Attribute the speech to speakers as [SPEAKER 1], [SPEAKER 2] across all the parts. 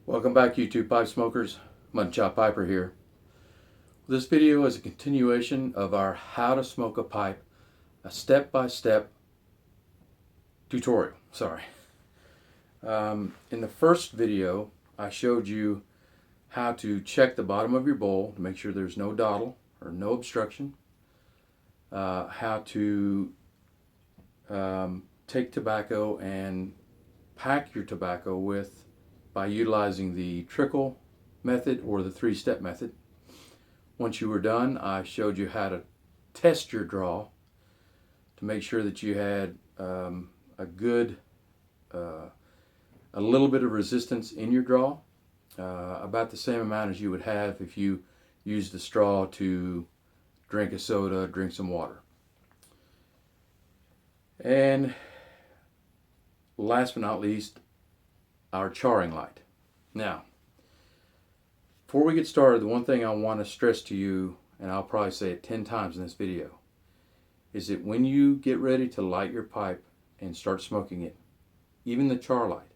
[SPEAKER 1] Welcome back, YouTube pipe smokers. Mutton Chop Piper here. This video is a continuation of our how to smoke a pipe, a step-by-step tutorial. In the first video, I showed you how to check the bottom of your bowl to make sure there's no dottle or no obstruction. How to take tobacco and pack your tobacco with by utilizing the trickle method or the three-step method. Once you were done, I showed you how to test your draw to make sure that you had a little bit of resistance in your draw, about the same amount as you would have if you used the straw to drink a soda, drink some water. And last but not least, our charring light. Now, before we get started, the one thing I want to stress to you, and I'll probably say it 10 times in this video, is that when you get ready to light your pipe and start smoking it, even the char light,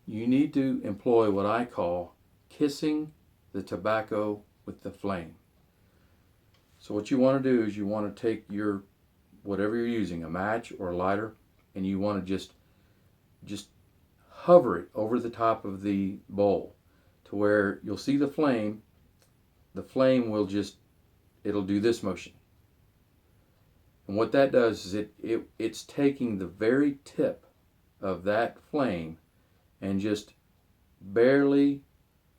[SPEAKER 1] you need to employ what I call kissing the tobacco with the flame. So what you want to do is you want to take your, whatever you're using, a match or a lighter, and you want to just hover it over the top of the bowl to where you'll see the flame. The flame will it'll do this motion. And what that does is it's taking the very tip of that flame and just barely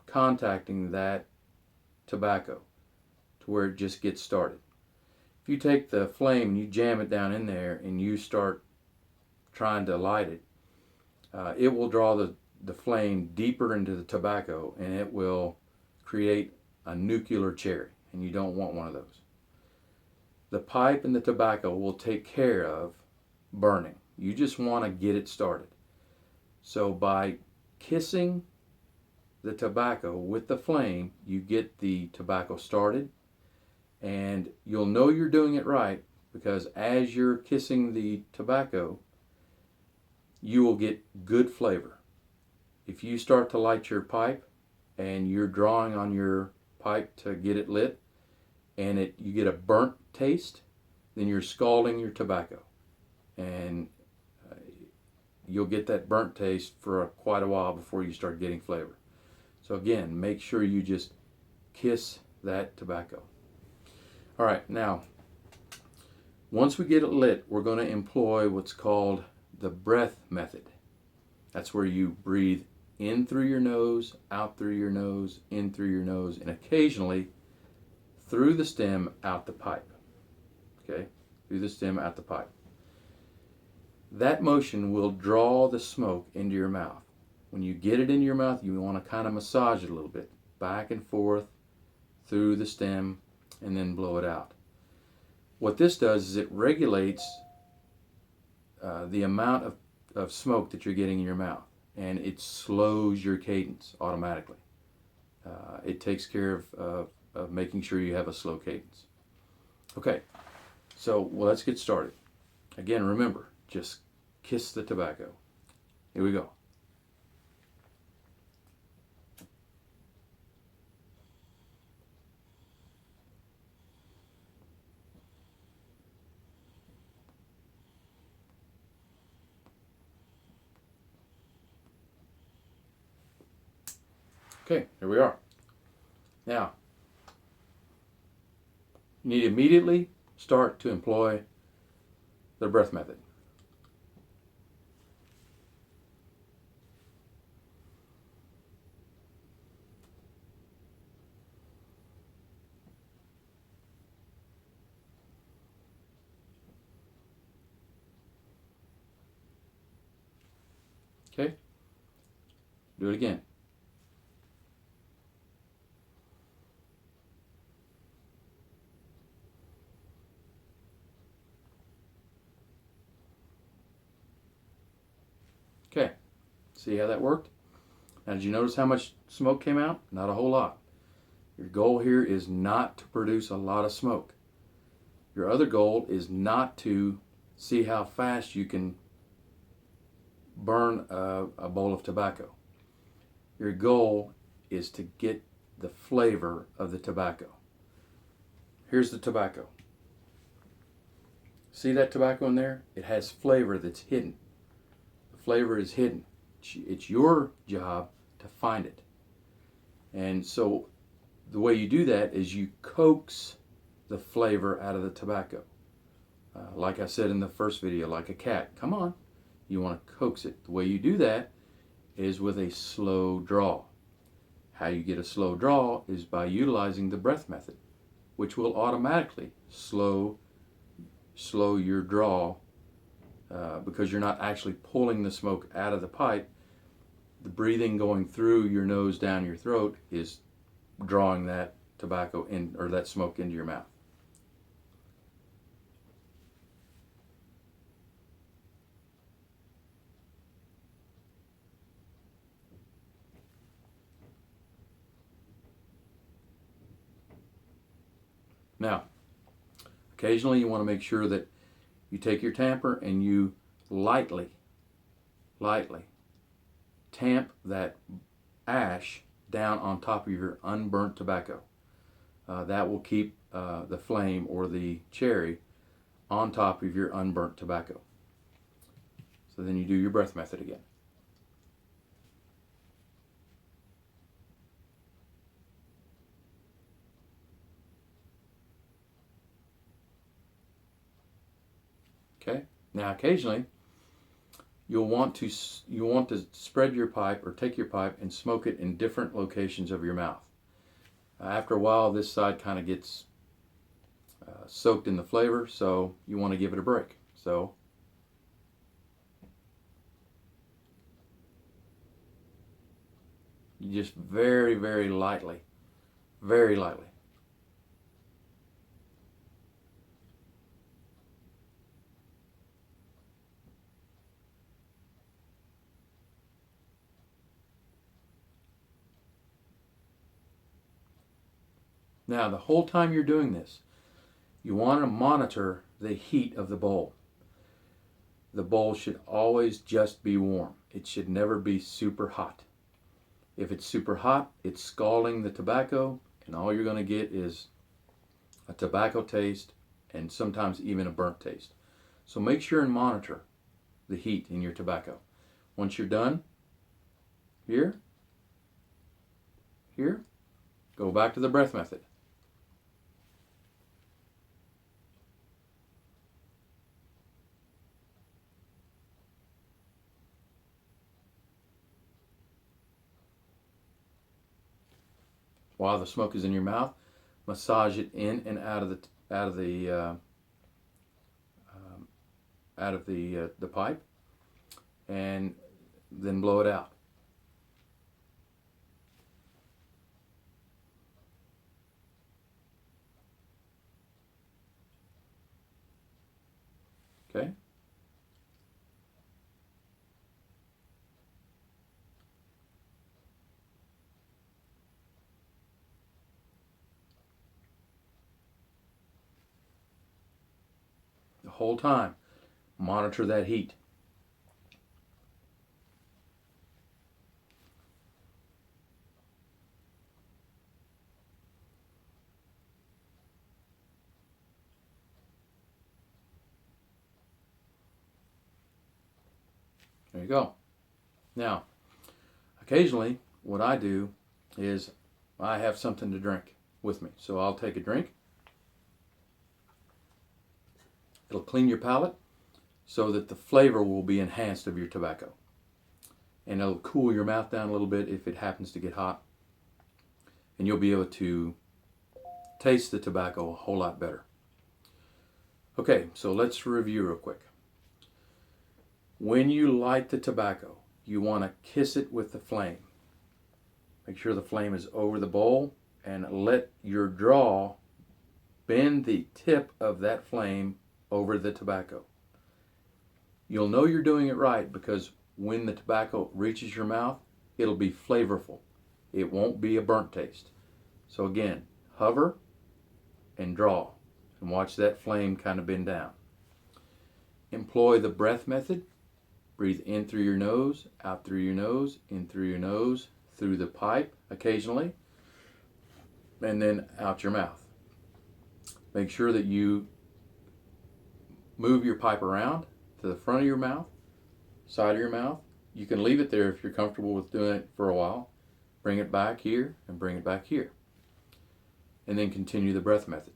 [SPEAKER 1] contacting that tobacco to where it just gets started. If you take the flame and you jam it down in there and you start trying to light it, it will draw the flame deeper into the tobacco and it will create a nuclear cherry, and you don't want one of those. The pipe and the tobacco will take care of burning. You just want to get it started. So by kissing the tobacco with the flame, you get the tobacco started, and you'll know you're doing it right because as you're kissing the tobacco, you will get good flavor. If you start to light your pipe and you're drawing on your pipe to get it lit and you get a burnt taste, then you're scalding your tobacco, and you'll get that burnt taste for quite a while before you start getting flavor. So again, make sure you just kiss that tobacco. All right, now once we get it lit, we're going to employ what's called the breath method. That's where you breathe in through your nose, out through your nose, in through your nose, and occasionally through the stem, out the pipe. Okay, through the stem, out the pipe. That motion will draw the smoke into your mouth. When you get it in your mouth, you want to kind of massage it a little bit, back and forth through the stem, and then blow it out. What this does is it regulates the amount of smoke that you're getting in your mouth, and it slows your cadence automatically. It takes care of making sure you have a slow cadence. Okay, so let's get started. Again, remember, just kiss the tobacco. Here we go. Okay, here we are. Now, you need to immediately start to employ the breath method. Okay, do it again. Okay, see how that worked? Now, did you notice how much smoke came out? Not a whole lot. Your goal here is not to produce a lot of smoke. Your other goal is not to see how fast you can burn a bowl of tobacco. Your goal is to get the flavor of the tobacco. Here's the tobacco. See that tobacco in there? It has flavor that's hidden. The flavor is hidden. It's your job to find it. And so the way you do that is you coax the flavor out of the tobacco. Like I said in the first video, like a cat. Come on. You want to coax it. The way you do that is with a slow draw. How you get a slow draw is by utilizing the breath method, which will automatically slow your draw because you're not actually pulling the smoke out of the pipe. The breathing going through your nose down your throat is drawing that tobacco in, or that smoke into your mouth. Now, occasionally you want to make sure that you take your tamper and you lightly tamp that ash down on top of your unburnt tobacco. That will keep the flame or the cherry on top of your unburnt tobacco. So then you do your breath method again. Okay. Now occasionally you'll want to spread your pipe or take your pipe and smoke it in different locations of your mouth. After a while, this side kind of gets soaked in the flavor, so you want to give it a break. So you just very, very lightly. Now, the whole time you're doing this, you want to monitor the heat of the bowl. The bowl should always just be warm. It should never be super hot. If it's super hot, it's scalding the tobacco, and all you're going to get is a tobacco taste and sometimes even a burnt taste. So make sure and monitor the heat in your tobacco. Once you're done, here, go back to the breath method. While the smoke is in your mouth, massage it in and out of the pipe, and then blow it out. Okay. The whole time, monitor that heat. There you go. Now, occasionally, what I do is I have something to drink with me. So I'll take a drink. It'll clean your palate so that the flavor will be enhanced of your tobacco. And it'll cool your mouth down a little bit if it happens to get hot. And you'll be able to taste the tobacco a whole lot better. Okay, so let's review real quick. When you light the tobacco, you want to kiss it with the flame. Make sure the flame is over the bowl and let your draw bend the tip of that flame over the tobacco. You'll know you're doing it right because when the tobacco reaches your mouth, it'll be flavorful. It won't be a burnt taste. So again, hover and draw and watch that flame kind of bend down. Employ the breath method. Breathe in through your nose, out through your nose, in through your nose, through the pipe occasionally and then out your mouth. Make sure that you move your pipe around to the front of your mouth, side of your mouth. You can leave it there if you're comfortable with doing it for a while. Bring it back here and bring it back here. And then continue the breath method.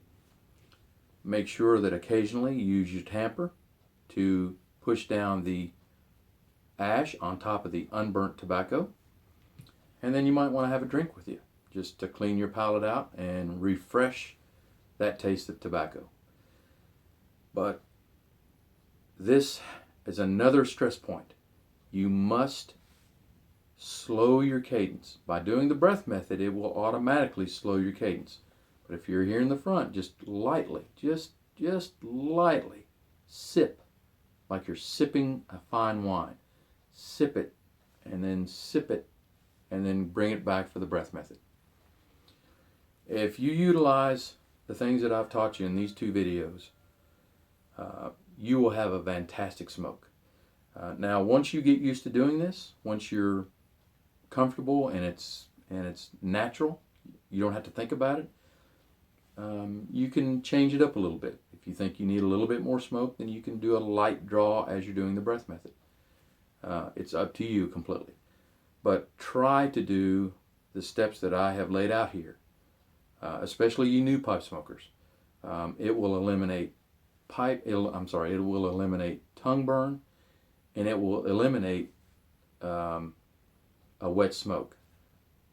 [SPEAKER 1] Make sure that occasionally you use your tamper to push down the ash on top of the unburnt tobacco. And then you might want to have a drink with you just to clean your palate out and refresh that taste of tobacco. But this is another stress point. You must slow your cadence. By doing the breath method, it will automatically slow your cadence. But if you're here in the front, just lightly, just lightly sip, like you're sipping a fine wine. Sip it, and then sip it, and then bring it back for the breath method. If you utilize the things that I've taught you in these two videos, you will have a fantastic smoke. Now, once you get used to doing this, once you're comfortable and it's natural, you don't have to think about it. You can change it up a little bit. If you think you need a little bit more smoke, then you can do a light draw as you're doing the breath method. It's up to you completely. But try to do the steps that I have laid out here, especially you new pipe smokers. It will eliminate it will eliminate tongue burn, and it will eliminate a wet smoke.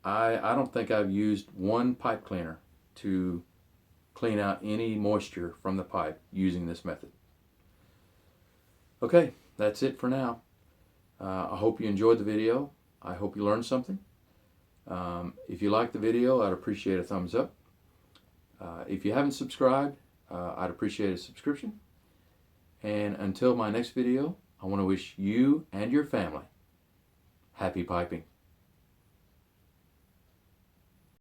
[SPEAKER 1] I don't think I've used one pipe cleaner to clean out any moisture from the pipe using this method. Okay, that's it for now. I hope you enjoyed the video. I hope you learned something. If you liked the video, I'd appreciate a thumbs up. If you haven't subscribed, I'd appreciate a subscription. And until my next video, I want to wish you and your family happy piping.